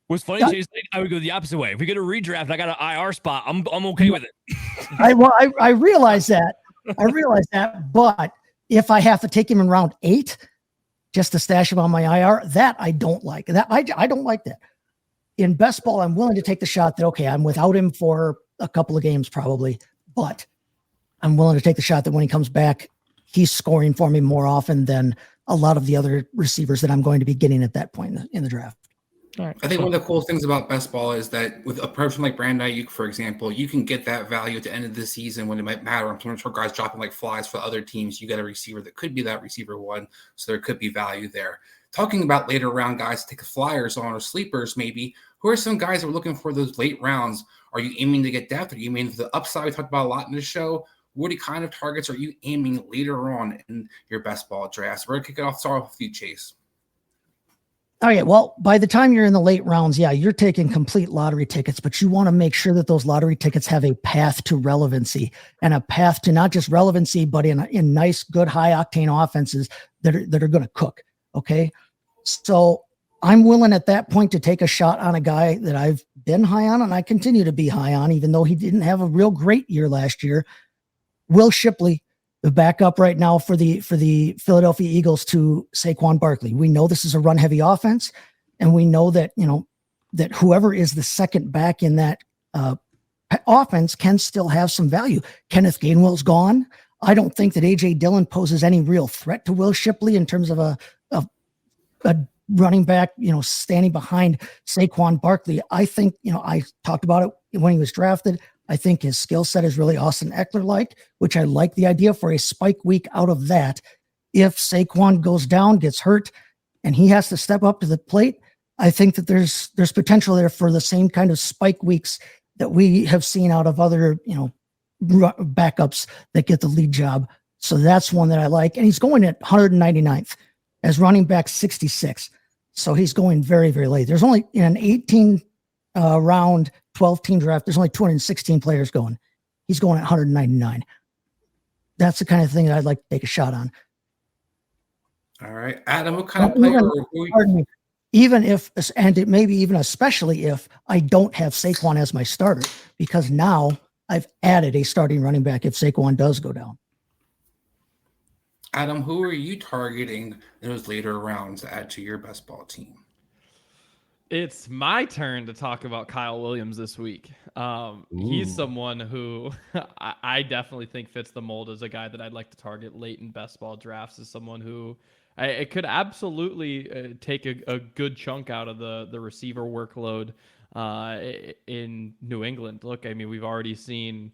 What's funny, Chase, I would go the opposite way. If we get a redraft, I got an IR spot. I'm okay with it. I realize that. But if I have to take him in round 8 just to stash him on my IR, that I don't like. I don't like that. In best ball, I'm willing to take the shot that, okay, I'm without him for a couple of games probably, but I'm willing to take the shot that when he comes back, he's scoring for me more often than a lot of the other receivers that I'm going to be getting at that point in the draft. All right. I think one of the cool things about best ball is that with a person like Brandon Aiyuk, for example, you can get that value at the end of the season when it might matter. I'm sure guys dropping like flies for other teams. You get a receiver that could be that receiver 1, so there could be value there. Talking about later round guys to take the flyers on or sleepers, maybe, who are some guys that are looking for those late rounds? Are you aiming to get depth? Are you aiming for the upside? We talked about a lot in the show. What kind of targets are you aiming later on in your best ball drafts? We're going to kick it off. Start off with you, Chase. Okay, well, by the time you're in the late rounds, yeah, you're taking complete lottery tickets, but you want to make sure that those lottery tickets have a path to relevancy, and a path to not just relevancy, but in nice, good, high-octane offenses that are going to cook, okay? So I'm willing at that point to take a shot on a guy that I've been high on and I continue to be high on, even though he didn't have a real great year last year. Will Shipley, the backup right now for the Philadelphia Eagles to Saquon Barkley. We know this is a run-heavy offense, and we know that that whoever is the second back in that offense can still have some value. Kenneth Gainwell's gone. I don't think that A.J. Dillon poses any real threat to Will Shipley in terms of a running back, standing behind Saquon Barkley. I think, I talked about it when he was drafted. I think his skill set is really Austin Eckler-like, which I like the idea for a spike week out of that. If Saquon goes down, gets hurt, and he has to step up to the plate, I think that there's potential there for the same kind of spike weeks that we have seen out of other, backups that get the lead job. So that's one that I like. And he's going at 199th as running back 66. So he's going very, very late. There's only in an 18 round, 12 team draft, there's only 216 players going. He's going at 199. That's the kind of thing that I'd like to take a shot on. All right. Adam, what kind of player? Pardon me. Even if, and it maybe even especially if I don't have Saquon as my starter, because now I've added a starting running back if Saquon does go down. Adam, who are you targeting in those later rounds to add to your best ball team? It's my turn to talk about Kyle Williams this week. He's someone who I definitely think fits the mold as a guy that I'd like to target late in best ball drafts, as someone who it could absolutely take a good chunk out of the receiver workload in New England. Look, I mean, we've already seen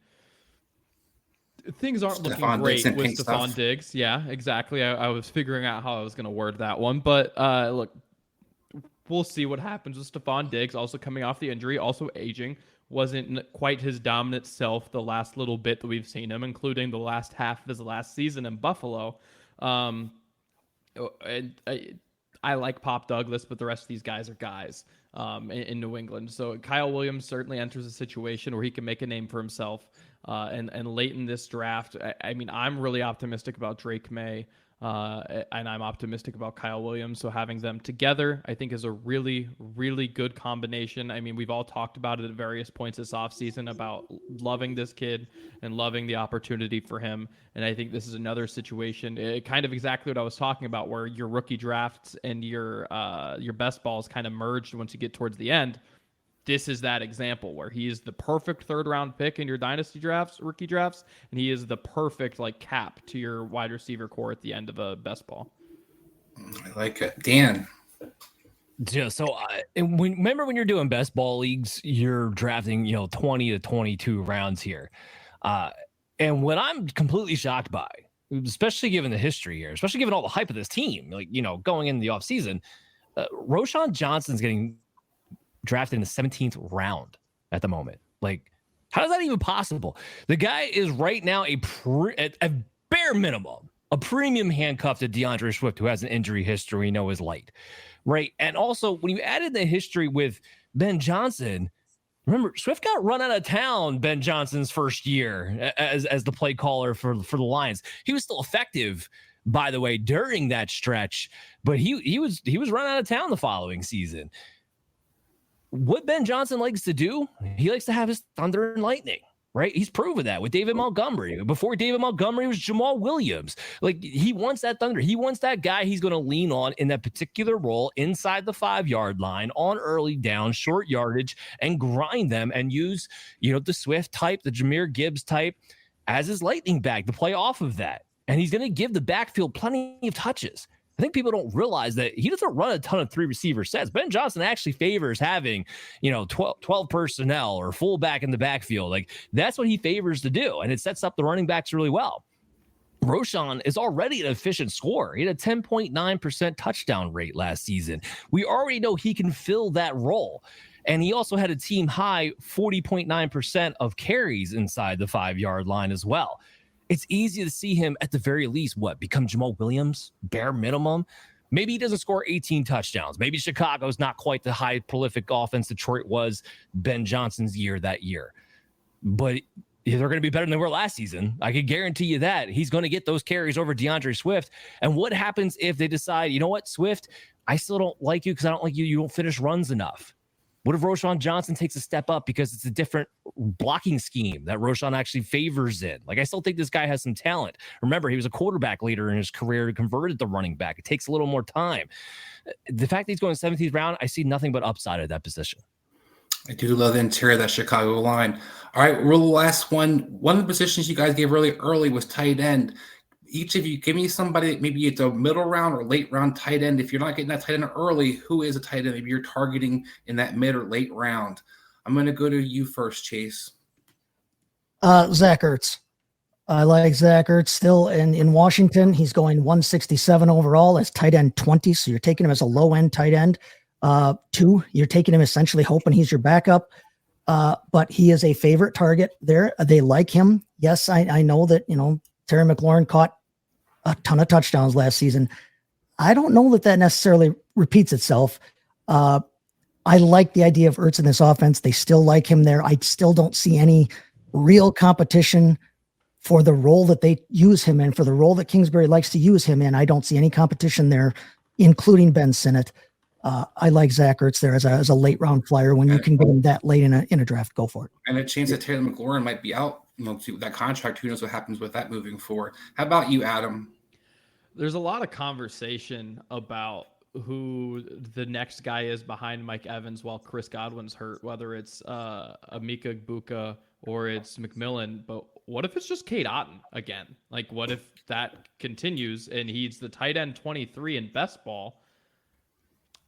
things aren't looking great with Stephon Diggs. Yeah, exactly. I was figuring out how I was going to word that one. But look, we'll see what happens with Stephon Diggs, also coming off the injury, also aging. Wasn't quite his dominant self the last little bit that we've seen him, including the last half of his last season in Buffalo. And I like Pop Douglas, but the rest of these guys are guys in New England. So Kyle Williams certainly enters a situation where he can make a name for himself. And late in this draft, I mean, I'm really optimistic about Drake May, and I'm optimistic about Kyle Williams. So having them together, I think, is a really, really good combination. I mean, we've all talked about it at various points this offseason about loving this kid and loving the opportunity for him. And I think this is another situation, kind of exactly what I was talking about, where your rookie drafts and your best balls kind of merged once you get towards the end. This is that example where he is the perfect third round pick in your dynasty drafts, rookie drafts, and he is the perfect cap to your wide receiver core at the end of a best ball. I like it. Dan. Yeah, so remember when you're doing best ball leagues, you're drafting 20 to 22 rounds here. And what I'm completely shocked by, especially given the history here, especially given all the hype of this team, going into the offseason, Roschon Johnson's getting drafted in the 17th round at the moment. How is that even possible? The guy is right now a bare minimum, a premium handcuff to DeAndre Swift, who has an injury history we know is light, right? And also, when you added the history with Ben Johnson, remember, Swift got run out of town Ben Johnson's first year as the play caller for the Lions. He was still effective, by the way, during that stretch, but he was run out of town the following season. What Ben Johnson likes to do, he likes to have his thunder and lightning, right? He's proven that with David Montgomery. Before David Montgomery was Jamal Williams. He wants that thunder. He wants that guy he's going to lean on in that particular role inside the 5-yard line on early down, short yardage, and grind them and use, the Swift type, the Jahmyr Gibbs type as his lightning bag to play off of that. And he's going to give the backfield plenty of touches. I think people don't realize that he doesn't run a ton of 3 receiver sets. Ben Johnson actually favors having, 12 personnel or fullback in the backfield. That's what he favors to do. And it sets up the running backs really well. Roschon is already an efficient scorer. He had a 10.9% touchdown rate last season. We already know he can fill that role. And he also had a team high 40.9% of carries inside the 5-yard line as well. It's easy to see him at the very least, become Jamal Williams, bare minimum. Maybe he doesn't score 18 touchdowns. Maybe Chicago's not quite the high prolific offense Detroit was Ben Johnson's year that year. But they're going to be better than they were last season. I can guarantee you that. He's going to get those carries over DeAndre Swift. And what happens if they decide, you know what, Swift, I still don't like you because I don't like you. You don't finish runs enough. What if Roschon Johnson takes a step up because it's a different blocking scheme that Roschon actually favors in? I still think this guy has some talent. Remember, he was a quarterback later in his career, converted to running back. It takes a little more time. The fact that he's going 17th round, I see nothing but upside at that position. I do love the interior of that Chicago line. All right, real last one. One of the positions you guys gave really early was tight end. each of you give me somebody, maybe it's a middle round or late round tight end. If you're not getting that tight end early, who is a tight end maybe you're targeting in that mid or late round? I'm going to go to you first, Chase. Zach Ertz. I like Zach Ertz still in Washington. He's going 167 overall as tight end 20. So you're taking him as a low end tight end. 2, you're taking him essentially hoping he's your backup. But he is a favorite target there. They like him. Yes, I know that, Terry McLaurin caught a ton of touchdowns last season. I don't know that necessarily repeats itself. I like the idea of Ertz in this offense. They still like him there. I still don't see any real competition for the role that they use him in, for the role that Kingsbury likes to use him in. I don't see any competition there, including Ben Sinnott. I like Zach Ertz there as a late round flyer. When you can get him that late in a draft, go for it. And a chance that Taylor McLaurin might be out, to that contract. Who knows what happens with that moving forward? How about you, Adam? There's a lot of conversation about who the next guy is behind Mike Evans while Chris Godwin's hurt, whether it's Amika Ibuka or it's McMillan. But what if it's just Cade Otton again? Like, what if that continues and he's the tight end 23 in best ball?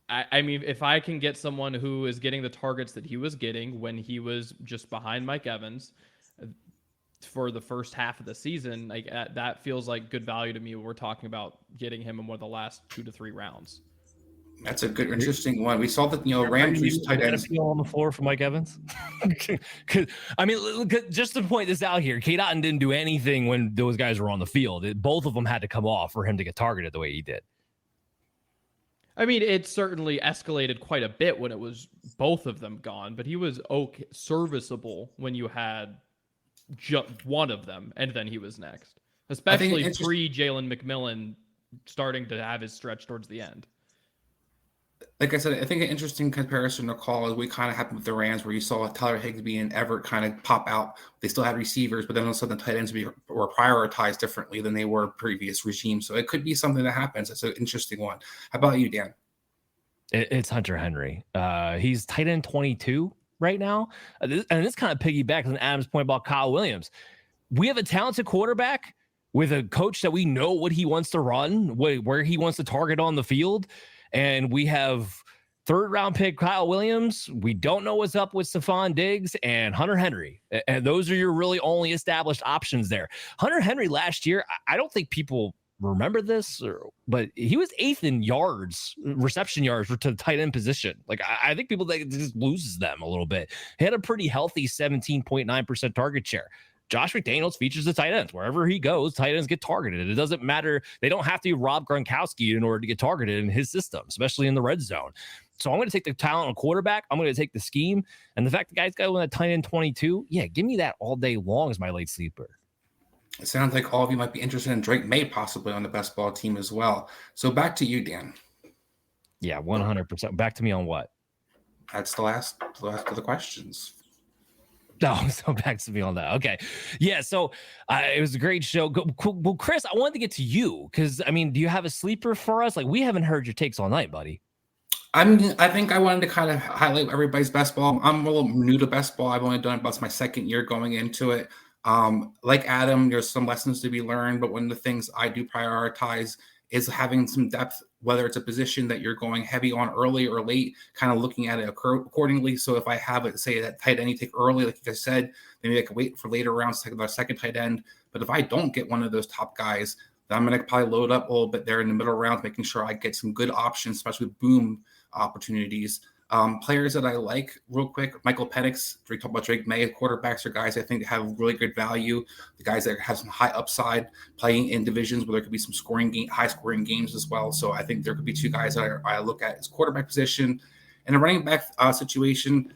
I mean, if I can get someone who is getting the targets that he was getting when he was just behind Mike Evans for the first half of the season, like that feels like good value to me when we're talking about getting him in one of the last 2 to 3 rounds. That's a good, interesting one. We saw that, Rams used tight ends. Appeal on the floor for Mike Evans. I mean, just to point this out here, Cade Otton didn't do anything when those guys were on the field. Both of them had to come off for him to get targeted the way he did. I mean, it certainly escalated quite a bit when it was both of them gone, but he was serviceable when you had just one of them, and then he was next. Especially pre-Jalen McMillan starting to have his stretch towards the end. Like I said, I think an interesting comparison to call is we kind of happened with the Rams, where you saw Tyler Higbee and Everett kind of pop out. They still had receivers, but then all of a sudden the tight ends were prioritized differently than they were previous regimes. So it could be something that happens. It's an interesting one. How about you, Dan? It's Hunter Henry. He's tight end 22 right now. And this kind of piggybacks on Adam's point about Kyle Williams. We have a talented quarterback with a coach that we know what he wants to run, where he wants to target on the field. And we have 3rd round pick Kyle Williams. We don't know what's up with Stephon Diggs and Hunter Henry. And those are your really only established options there. Hunter Henry last year, I don't think people remember this, but he was 8th in yards, reception yards to the tight end position. Like, I think people think it just loses them a little bit. He had a pretty healthy 17.9% target share. Josh McDaniels features the tight ends. Wherever he goes, tight ends get targeted. It doesn't matter. They don't have to be Rob Gronkowski in order to get targeted in his system, especially in the red zone. So I'm going to take the talent on quarterback. I'm going to take the scheme. And the fact the guy's got one at tight end 22, yeah, give me that all day long as my late sleeper. It sounds like all of you might be interested in Drake May possibly on the best ball team as well. So back to you, Dan. Yeah, 100%. Back to me on what? That's the last of the questions. Oh, so back to me on that. Okay. Yeah, so it was a great show. Well, Chris, I wanted to get to you because, I mean, do you have a sleeper for us? Like, we haven't heard your takes all night, buddy. I think I wanted to kind of highlight everybody's best ball. I'm a little new to best ball. I've only done about my 2nd year going into it. Like Adam, there's some lessons to be learned, but one of the things I do prioritize is having some depth, whether it's a position that you're going heavy on early or late, kind of looking at it accordingly. So if I have it, say that tight end you take early, like you guys said, maybe I can wait for later rounds to take about a 2nd tight end. But if I don't get one of those top guys, then I'm going to probably load up a little bit there in the middle rounds, making sure I get some good options, especially with boom opportunities. Players that I like real quick, Michael Penix, we talked about Drake May. Quarterbacks are guys I think have really good value. The guys that have some high upside playing in divisions where there could be some high scoring games as well. So I think there could be 2 guys that I look at as quarterback position. And a running back situation,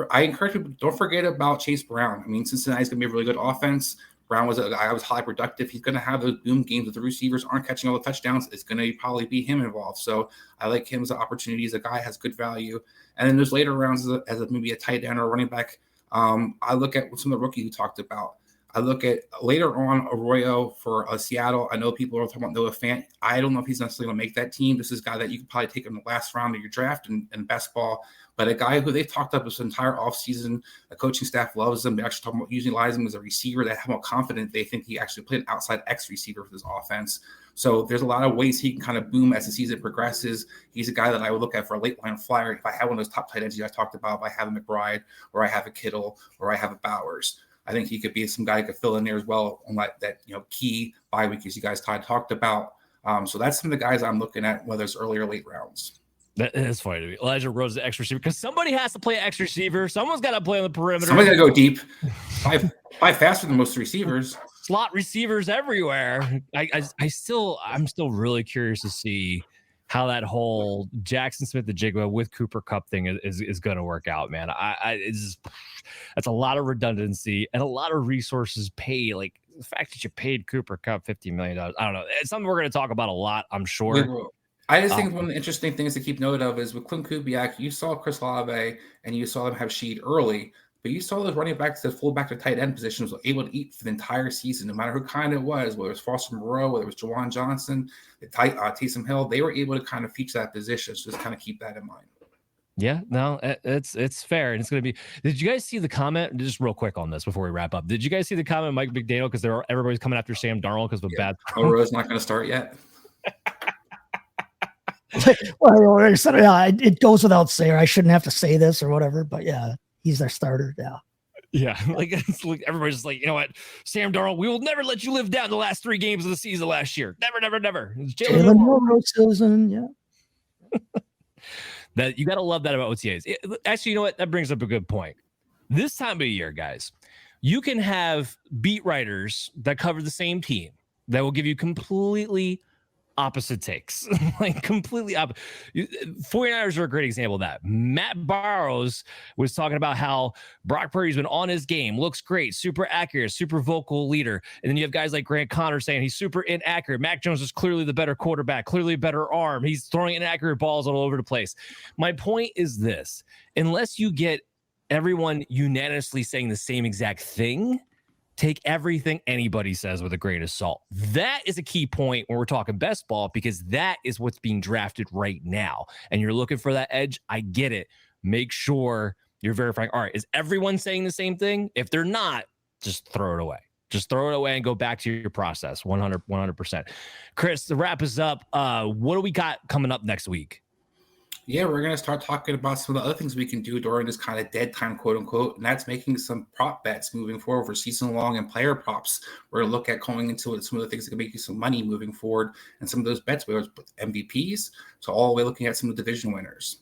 I encourage people, don't forget about Chase Brown. I mean, Cincinnati's going to be a really good offense. Brown was a guy who was highly productive. He's going to have those boom games if the receivers aren't catching all the touchdowns. It's going to probably be him involved. So I like him as an opportunity. As a guy has good value. And then there's later rounds as maybe a tight end or a running back. I look at some of the rookies you talked about. I look at later on Arroyo for Seattle. I know people are talking about Noah Fant. I don't know if he's necessarily going to make that team. This is a guy that you could probably take in the last round of your draft and best ball but a guy who they've talked up this entire offseason, the coaching staff loves him. They're actually talking about utilizing him as a receiver. They have more confident they think he actually played an outside X receiver for this offense. So there's a lot of ways he can kind of boom as the season progresses. He's a guy that I would look at for a late line flyer. If I have one of those top tight ends you guys talked about, if I have a McBride or I have a Kittle or I have a Bowers, I think he could be some guy who could fill in there as well on that key bye week as you guys talked about. So that's some of the guys I'm looking at, whether it's early or late rounds. That is funny to me. Elijah Rose, the X receiver, because somebody has to play X receiver. Someone's got to play on the perimeter. Somebody's got to go deep. Five faster than most receivers. Slot receivers everywhere. I'm still really curious to see how that whole Jackson Smith-Njigba with Cooper Kupp thing is going to work out, man. That's a lot of redundancy and a lot of resources paid. Like the fact that you paid Cooper Kupp $50 million. I don't know. It's something we're going to talk about a lot, I'm sure. I just think one of the interesting things to keep note of is with Clint Kubiak, you saw Chris Olave and you saw them have Sheed early, but you saw those running backs, the fullback to tight end positions, were able to eat for the entire season, no matter who kind it was, whether it was Foster Moreau, whether it was Jawan Johnson, Taysom Hill, they were able to kind of feature that position. So just kind of keep that in mind. Yeah, no, it's fair. And it's going to be, did you guys see the comment, just real quick on this before we wrap up? Did you guys see the comment, Mike McDaniel, because everybody's coming after Sam Darnold because of a bad throw? Rowe's not going to start yet. Well, it goes without saying. I shouldn't have to say this or whatever, but yeah, he's their starter. Yeah, like everybody's just like, you know what, Sam Darnold, we will never let you live down the last 3 games of the season last year. Never. Jalen Milroe season, yeah. That you got to love that about OTAs. Actually, you know what? That brings up a good point. This time of year, guys, you can have beat writers that cover the same team that will give you completely opposite takes, like completely opposite. 49ers are a great example of that. Matt Barrows was talking about how Brock Purdy's been on his game, looks great, super accurate, super vocal leader. And then you have guys like Grant Connor saying he's super inaccurate. Mac Jones is clearly the better quarterback, clearly a better arm. He's throwing inaccurate balls all over the place. My point is this: unless you get everyone unanimously saying the same exact thing, take everything anybody says with a grain of salt. That is a key point when we're talking best ball, because that is what's being drafted right now. And you're looking for that edge. I get it. Make sure you're verifying. All right, is everyone saying the same thing? If they're not, just throw it away. Just throw it away and go back to your process. 100%. Chris, the wrap is up. What do we got coming up next week? Yeah, we're going to start talking about some of the other things we can do during this kind of dead time, quote unquote, and that's making some prop bets moving forward for season long and player props. We're going to look at going into some of the things that can make you some money moving forward, and some of those bets, whether it's MVPs, so all the way looking at some of the division winners.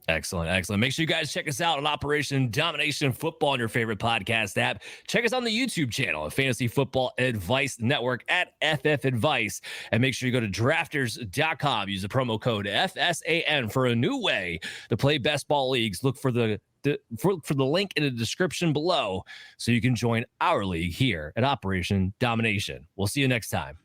Excellent. Make sure you guys check us out on Operation Domination Football on your favorite podcast app. Check us on the YouTube channel at Fantasy Football Advice Network at FF Advice. And make sure you go to drafters.com. Use the promo code FSAN for a new way to play best ball leagues. Look for the link in the description below so you can join our league here at Operation Domination. We'll see you next time.